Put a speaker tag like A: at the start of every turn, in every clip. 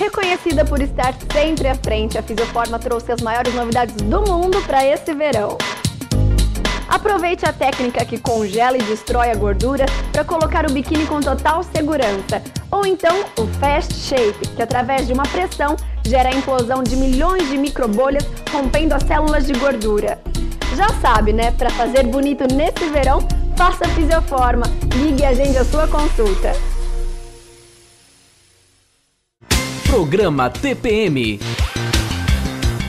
A: Reconhecida por estar sempre à frente, a Fisioforma trouxe as maiores novidades do mundo para esse verão. Aproveite a técnica que congela e destrói a gordura para colocar o biquíni com total segurança. Ou então o Fast Shape, que através de uma pressão gera a implosão de milhões de microbolhas, rompendo as células de gordura. Já sabe, né? Para fazer bonito nesse verão, faça a Fisioforma. Ligue e agende a sua consulta.
B: Programa TPM.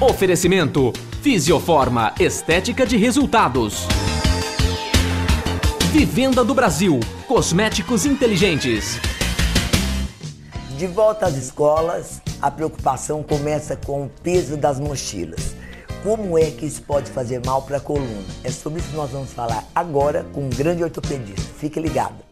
B: Oferecimento Fisioforma, estética de resultados. Vivenda do Brasil, cosméticos inteligentes.
C: De volta às escolas, a preocupação começa com o peso das mochilas. Como é que isso pode fazer mal para a coluna? É sobre isso que nós vamos falar agora com um grande ortopedista. Fique ligado.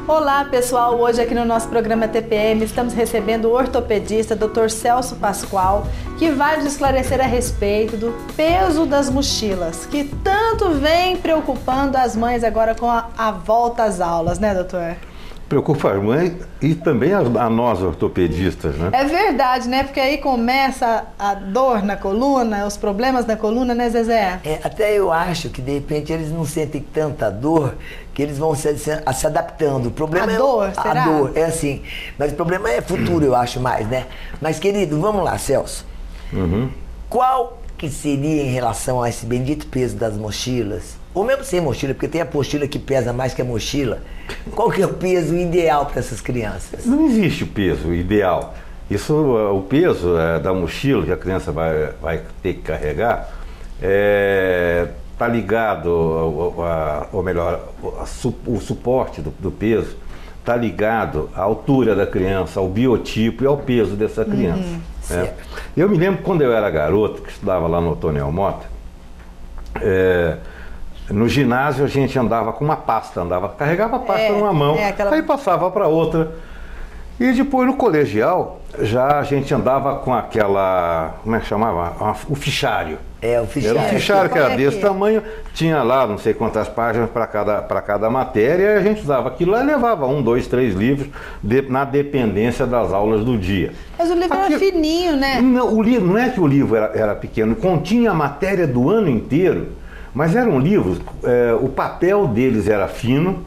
D: Olá pessoal, hoje aqui no nosso programa TPM estamos recebendo o ortopedista Dr. Celso Pascoal, que vai nos esclarecer a respeito do peso das mochilas, que tanto vem preocupando as mães agora com a volta às aulas, né, doutor?
E: Preocupa as mães e também a nós ortopedistas, né?
D: É verdade, né? Porque aí começa a dor na coluna, os problemas na coluna, né, Zezé?
C: Até eu acho que de repente eles não sentem tanta dor, que eles vão se adaptando. O problema
D: será?
C: A dor, é assim. Mas o problema é futuro, eu acho mais, né? Mas, querido, vamos lá, Celso. Qual que seria em relação a esse bendito peso das mochilas? Ou mesmo sem mochila, porque tem a apostila que pesa mais que a mochila. Qual que é o peso ideal para essas crianças?
E: Não existe o peso ideal. Isso, o peso da mochila que a criança vai ter que carregar está ligado, ou melhor, o suporte do peso está ligado à altura da criança, ao biotipo e ao peso dessa criança. Eu me lembro quando eu era garoto, que estudava lá no Otoniel Mota, no ginásio a gente andava com uma pasta, carregava a pasta numa mão, aí passava para outra. E depois no colegial, já a gente andava com aquela, como é que chamava? O fichário.
C: O fichário.
E: Era um fichário que era desse tamanho, tinha lá não sei quantas páginas para cada matéria, e a gente usava aquilo lá e levava 1, 2, 3 livros na dependência das aulas do dia.
D: Mas o livro era fininho, né?
E: Não, o livro, não é que o livro era pequeno, continha a matéria do ano inteiro, mas eram livros, o papel deles era fino,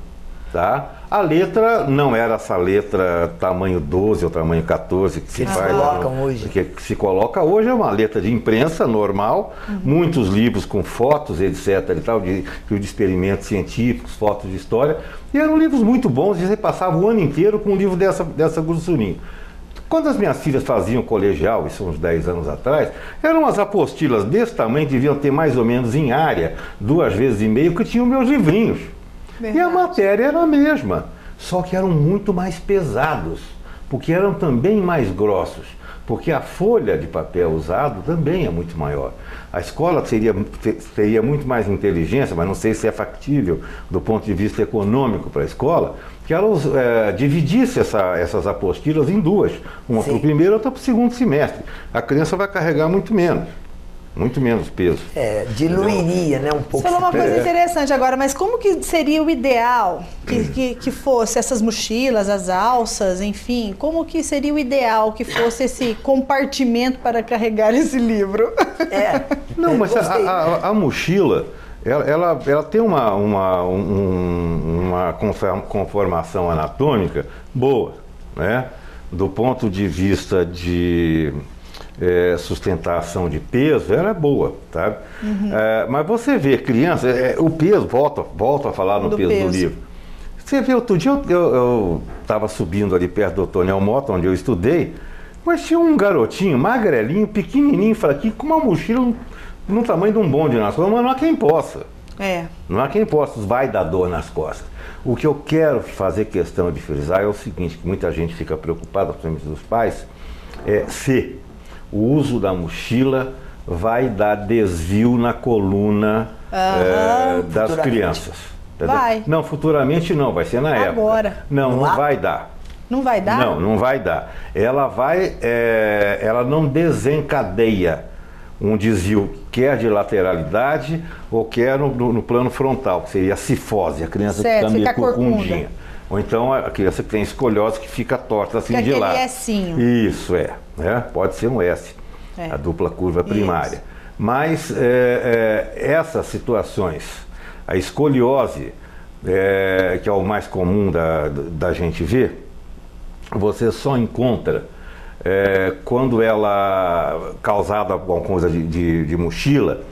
E: tá? A letra não era essa letra tamanho 12 ou tamanho 14 que se faz
C: hoje.
E: Que se coloca hoje, é uma letra de imprensa normal, muitos livros com fotos, etc. e tal, de experimentos científicos, fotos de história, e eram livros muito bons, e você passava o ano inteiro com um livro dessa grossurinha. Quando as minhas filhas faziam colegial, isso uns 10 anos atrás, eram as apostilas desse tamanho, deviam ter mais ou menos em área, 2,5 vezes, que tinham meus livrinhos. Verdade. E a matéria era a mesma, só que eram muito mais pesados, porque eram também mais grossos, porque a folha de papel usado também é muito maior. A escola teria muito mais inteligência, mas não sei se é factível do ponto de vista econômico para a escola, que ela dividisse essas apostilas em duas, uma para o primeiro e outra para o segundo semestre. A criança vai carregar muito menos peso.
C: Diluiria, né, um pouco.
D: Você falou uma coisa interessante agora, mas como que seria o ideal que fosse essas mochilas, as alças, enfim, como que seria o ideal que fosse esse compartimento para carregar esse livro?
E: Não, mas a mochila, ela tem uma conformação anatômica boa, né? Do ponto de vista de sustentação de peso, ela é boa, tá? Mas você vê criança, o peso, volto a falar no peso do livro. Você vê, outro dia eu estava subindo ali perto do Otoniel Mota, onde eu estudei, mas tinha um garotinho, magrelinho, pequenininho, fraquinho, com uma mochila no tamanho de um bonde nas costas, mas não há quem possa. Não há quem possa, vai dar dor nas costas. O que eu quero fazer questão de frisar é o seguinte, que muita gente fica preocupada, principalmente dos pais, se o uso da mochila vai dar desvio na coluna das crianças. Entendeu?
D: Vai.
E: Não, futuramente não, vai ser na época.
D: Agora.
E: Não vai dar.
D: Não vai dar?
E: Não vai dar. Ela não desencadeia um desvio, quer de lateralidade ou quer no plano frontal, que seria a cifose, a criança que fica meio corcundinha. Ou então a criança que tem escoliose que fica torta assim de lado.
D: Szinho.
E: Isso, pode ser um S, a dupla curva primária. Isso. Mas essas situações, a escoliose, que é o mais comum da gente ver, você só encontra quando ela causada alguma coisa de mochila,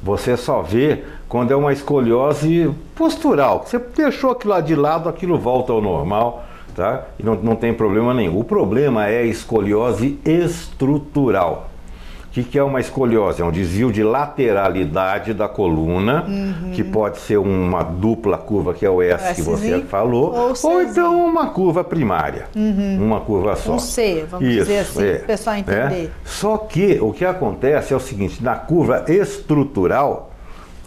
E: você só vê quando é uma escoliose postural. Você deixou aquilo lá de lado, aquilo volta ao normal, tá? E não tem problema nenhum. O problema é a escoliose estrutural. O que é uma escoliose? É um desvio de lateralidade da coluna, que pode ser uma dupla curva, que é o S que você falou, ou então uma curva primária, uma curva só.
D: Um C, vamos dizer assim, para o pessoal entender.
E: Só que o que acontece é o seguinte, na curva estrutural,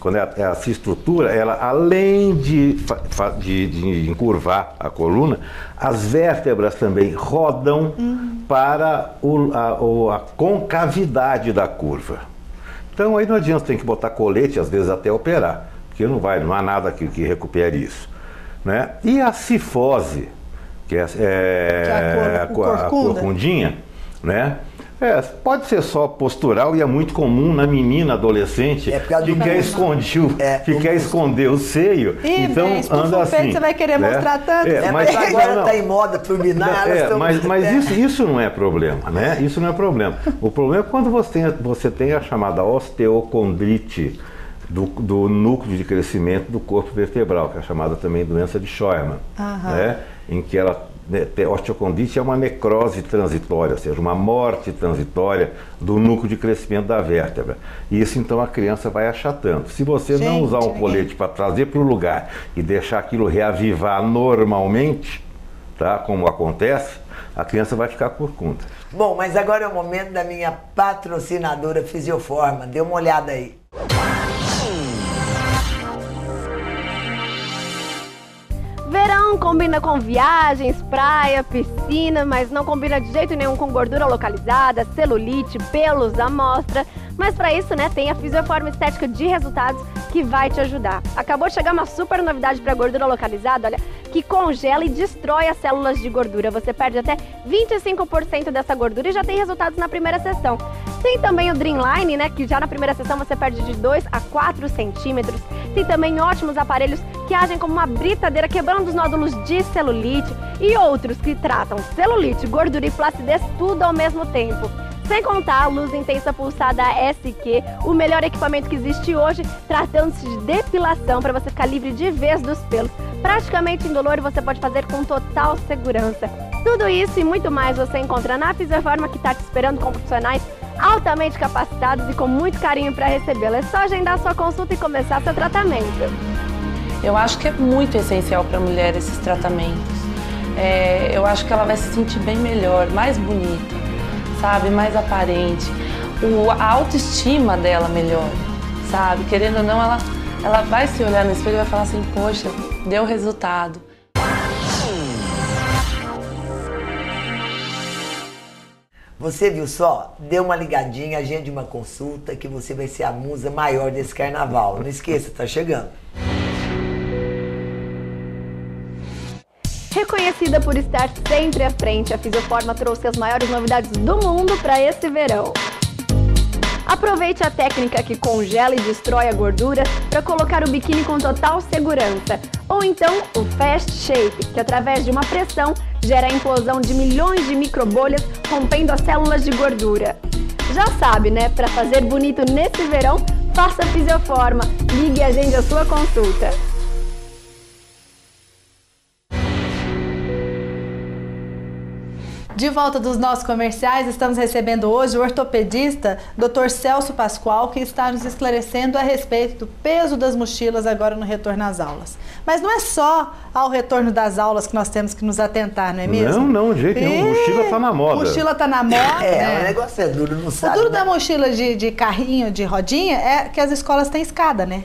E: quando ela se estrutura, ela além de encurvar a coluna, as vértebras também rodam para a concavidade da curva. Então aí não adianta, tem que botar colete, às vezes até operar, porque não há nada que recupere isso. Né? E a cifose, que é a corcundinha, né? Pode ser só postural e é muito comum na menina adolescente que quer esconder o seio. Então anda assim.
D: Você vai querer mostrar tanto.
C: Mas agora está em moda turbinar.
E: Mas isso não é problema, né? Isso não é problema. O problema é quando você tem a chamada osteocondrite do núcleo de crescimento do corpo vertebral, que é a chamada também doença de Scheuermann, né? Em que osteocondrite é uma necrose transitória, ou seja, uma morte transitória do núcleo de crescimento da vértebra. E isso então a criança vai achatando. Se você não usar um colete para trazer para o lugar e deixar aquilo reavivar normalmente, tá? Como acontece, a criança vai ficar corcunda.
C: Bom, mas agora é o momento da minha patrocinadora Fisioforma. Dê uma olhada aí.
A: Verão combina com viagens, praia, piscina, mas não combina de jeito nenhum com gordura localizada, celulite, pelos à mostra. Mas para isso, né, tem a Fisioforma Estética de Resultados que vai te ajudar. Acabou de chegar uma super novidade para gordura localizada, olha, que congela e destrói as células de gordura. Você perde até 25% dessa gordura e já tem resultados na primeira sessão. Tem também o Dreamline, né, que já na primeira sessão você perde de 2 a 4 centímetros. Tem também ótimos aparelhos que agem como uma britadeira, quebrando os nódulos de celulite, e outros que tratam celulite, gordura e flacidez tudo ao mesmo tempo. Sem contar a luz intensa pulsada SQ, o melhor equipamento que existe hoje, tratando-se de depilação para você ficar livre de vez dos pelos. Praticamente indolor, você pode fazer com total segurança. Tudo isso e muito mais você encontra na Fisioforma, que está te esperando com profissionais altamente capacitados e com muito carinho para recebê-la. É só agendar sua consulta e começar seu tratamento.
F: Eu acho que é muito essencial para a mulher esses tratamentos. Eu acho que ela vai se sentir bem melhor, mais bonita, sabe, mais aparente. A autoestima dela melhora, sabe? Querendo ou não, ela vai se olhar no espelho e vai falar assim, poxa, deu resultado.
C: Você viu só? Dê uma ligadinha, agende uma consulta que você vai ser a musa maior desse carnaval. Não esqueça, tá chegando.
A: Reconhecida por estar sempre à frente, a Fisioforma trouxe as maiores novidades do mundo para esse verão. Aproveite a técnica que congela e destrói a gordura para colocar o biquíni com total segurança. Ou então o Fast Shape, que através de uma pressão gera a implosão de milhões de microbolhas, rompendo as células de gordura. Já sabe, né? Para fazer bonito nesse verão, faça a Fisioforma. Ligue e agende a sua consulta.
D: De volta dos nossos comerciais, estamos recebendo hoje o ortopedista Dr. Celso Pascoal, que está nos esclarecendo a respeito do peso das mochilas agora no retorno às aulas. Mas não é só ao retorno das aulas que nós temos que nos atentar, não é mesmo?
E: Não, de jeito nenhum. Mochila tá na moda.
D: Mochila tá na moda.
C: O negócio é duro, não sabe.
D: O duro da mochila de carrinho, de rodinha, é que as escolas têm escada, né?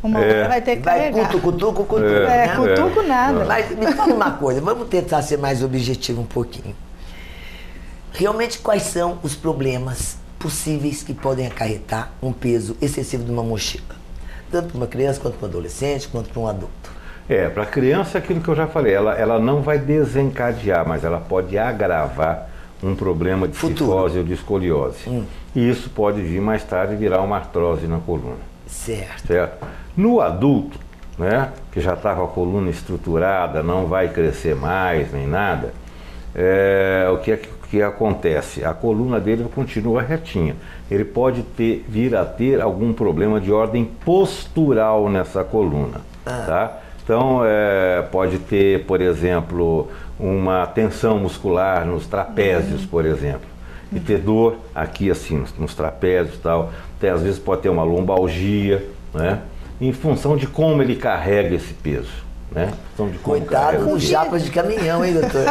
D: Uma hora vai ter que carregar.
C: Cutuco,
D: cutuco nada.
C: Mas me fala uma coisa, vamos tentar ser mais objetivo um pouquinho. Realmente, quais são os problemas possíveis que podem acarretar um peso excessivo de uma mochila? Tanto para uma criança, quanto para um adolescente, quanto para um adulto.
E: Para a criança, aquilo que eu já falei, ela não vai desencadear, mas ela pode agravar um problema de cifose ou de escoliose. E isso pode vir mais tarde virar uma artrose na coluna. Certo? No adulto, né, que já está com a coluna estruturada, não vai crescer mais nem nada, o que acontece? A coluna dele continua retinha. Ele pode vir a ter algum problema de ordem postural nessa coluna. Tá? Então, pode ter, por exemplo, uma tensão muscular nos trapézios, por exemplo. E ter dor aqui, assim, nos trapézios e tal. Até às vezes pode ter uma lombalgia, né? Em função de como ele carrega esse peso, né?
C: Coitado dos chapas de caminhão, hein, doutor?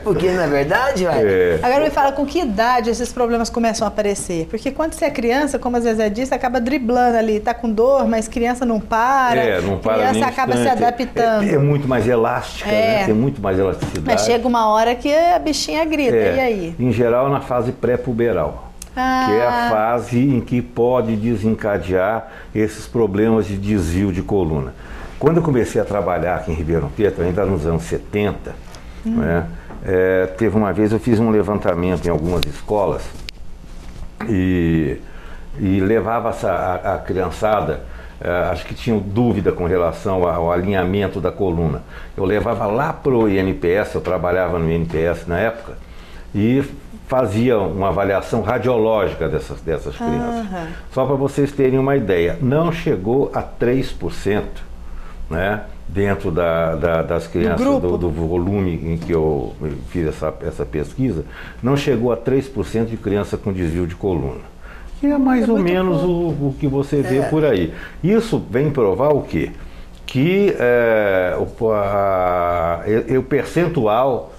C: Porque não é verdade, vai?
D: Agora me fala, com que idade esses problemas começam a aparecer? Porque quando você é criança, como a Zezé disse, acaba driblando ali, tá com dor, mas criança não para.
E: Não para.
D: Criança acaba se adaptando.
E: É muito mais elástica, né? Tem muito mais elasticidade.
D: Mas chega uma hora que a bichinha grita, e aí?
E: Em geral, na fase pré-puberal. Que é a fase em que pode desencadear esses problemas de desvio de coluna. Quando eu comecei a trabalhar aqui em Ribeirão Preto, ainda nos anos 70, né, teve uma vez, eu fiz um levantamento em algumas escolas e levava a criançada, acho que tinham dúvida com relação ao alinhamento da coluna. Eu levava lá para o INPS, eu trabalhava no INPS na época, e fazia uma avaliação radiológica dessas crianças. Só para vocês terem uma ideia, não chegou a 3%, né, dentro das crianças, do volume em que eu fiz essa pesquisa, não chegou a 3% de criança com desvio de coluna. Que é mais ou menos o que você vê por aí. Isso vem provar o quê? Que o percentual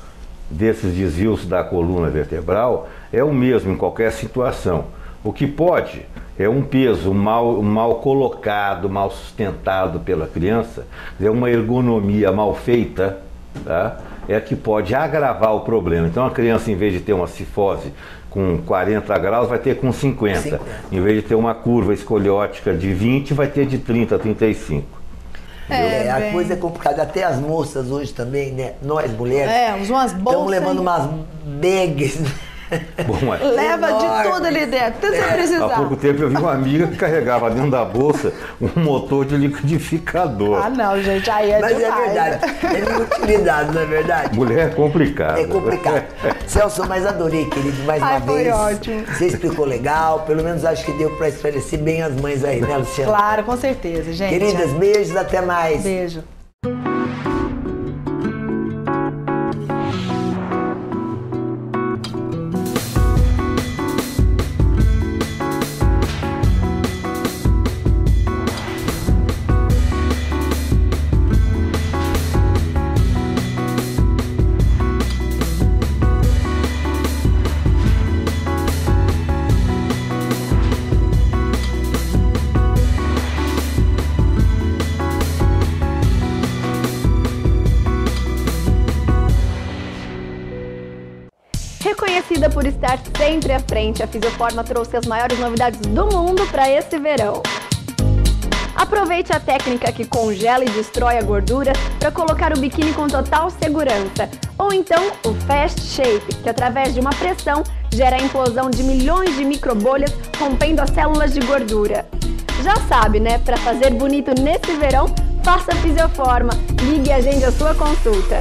E: desses desvios da coluna vertebral é o mesmo em qualquer situação. O que pode é um peso mal colocado, mal sustentado pela criança, é uma ergonomia mal feita, tá? É que pode agravar o problema. Então a criança, em vez de ter uma cifose com 40 graus, vai ter com 50. Em vez de ter uma curva escoliótica de 20, vai ter de 30 a 35.
C: A coisa é complicada. Até as moças hoje também, né? Nós mulheres
D: usam umas bolsas.
C: Estamos levando umas bags.
D: Leva de tudo ali dentro, tudo sem precisar.
E: Há pouco tempo eu vi uma amiga que carregava dentro da bolsa um motor de liquidificador.
D: Não, gente, aí
C: Mas
D: demais.
C: É verdade, é de utilidade, não é verdade?
E: Mulher é complicado.
C: É complicado. Celso, mas adorei, querido, mais uma vez.
D: Foi ótimo.
C: Você explicou legal, pelo menos acho que deu para esclarecer bem as mães aí, né, Luciana?
D: Claro, com certeza, gente.
C: Queridas, beijos, até mais.
D: Beijo.
A: Reconhecida por estar sempre à frente, a Fisioforma trouxe as maiores novidades do mundo para esse verão. Aproveite a técnica que congela e destrói a gordura para colocar o biquíni com total segurança. Ou então o Fast Shape, que através de uma pressão gera a implosão de milhões de microbolhas, rompendo as células de gordura. Já sabe, né? Para fazer bonito nesse verão, faça Fisioforma. Ligue e agende a sua consulta.